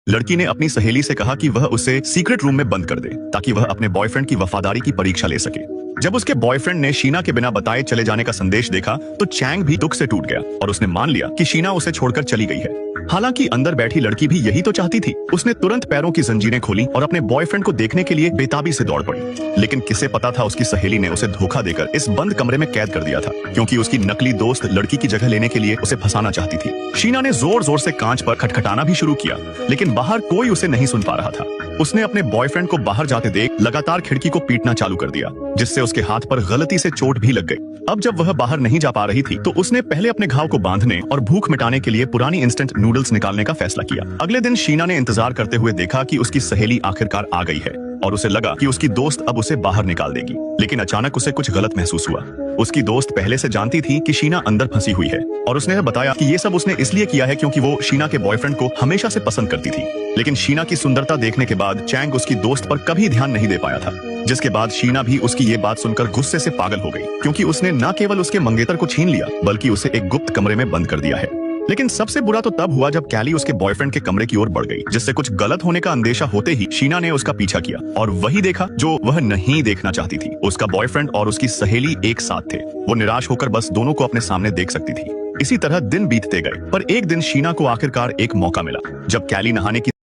लड़की ने अपनी सहेली से कहा कि वह उसे सीक्रेट रूम में बंद कर दे ताकि वह अपने बॉयफ्रेंड की वफादारी की परीक्षा ले सके। जब उसके बॉयफ्रेंड ने शीना के बिना बताए चले जाने का संदेश देखा तो चैंग भी दुख से टूट गया और उसने मान लिया कि शीना उसे छोड़कर चली गई है। हालांकि अंदर बैठी लड़की भी यही तो चाहती थी। उसने तुरंत पैरों की जंजीरें खोली और अपने बॉयफ्रेंड को देखने के लिए बेताबी से दौड़ पड़ी। लेकिन किसे पता था उसकी सहेली ने उसे धोखा देकर इस बंद कमरे में कैद कर दिया था, क्योंकि उसकी नकली दोस्त लड़की की जगह लेने के लिए उसे फंसाना चाहती थी। शीना ने जोर जोर से कांच पर खटखटाना भी शुरू किया, लेकिन बाहर कोई उसे नहीं सुन पा रहा था। उसने अपने बॉयफ्रेंड को बाहर जाते देख लगातार खिड़की को पीटना चालू कर दिया, जिससे उसके हाथ पर गलती से चोट भी लग गई। अब जब वह बाहर नहीं जा पा रही थी तो उसने पहले अपने घाव को बांधने और भूख मिटाने के लिए पुरानी इंस्टेंट नूडल्स निकालने का फैसला किया। अगले दिन शीना ने इंतजार करते हुए देखा कि उसकी सहेली आखिरकार आ गई है और उसे लगा कि उसकी दोस्त अब उसे बाहर निकाल देगी। लेकिन अचानक उसे कुछ गलत महसूस हुआ। उसकी दोस्त पहले से जानती थी कि शीना अंदर फंसी हुई है और उसने बताया कि ये सब उसने इसलिए किया है क्योंकि वो शीना के बॉयफ्रेंड को हमेशा से पसंद करती थी। लेकिन शीना की सुंदरता देखने के बाद चैंग उसकी दोस्त पर कभी ध्यान नहीं दे पाया था, जिसके बाद शीना भी उसकी ये बात सुनकर गुस्से से पागल हो गई, क्योंकि उसने न केवल उसके मंगेतर को छीन लिया बल्कि उसे एक गुप्त कमरे में बंद कर दिया है। लेकिन सबसे बुरा तो तब हुआ जब कैली उसके बॉयफ्रेंड के कमरे की ओर बढ़ गई, जिससे कुछ गलत होने का अंदेशा होते ही शीना ने उसका पीछा किया और वही देखा जो वह नहीं देखना चाहती थी। उसका बॉयफ्रेंड और उसकी सहेली एक साथ थे। वो निराश होकर बस दोनों को अपने सामने देख सकती थी। इसी तरह दिन बीतते गए, पर एक दिन शीना को आखिरकार एक मौका मिला। जब कैली नहाने की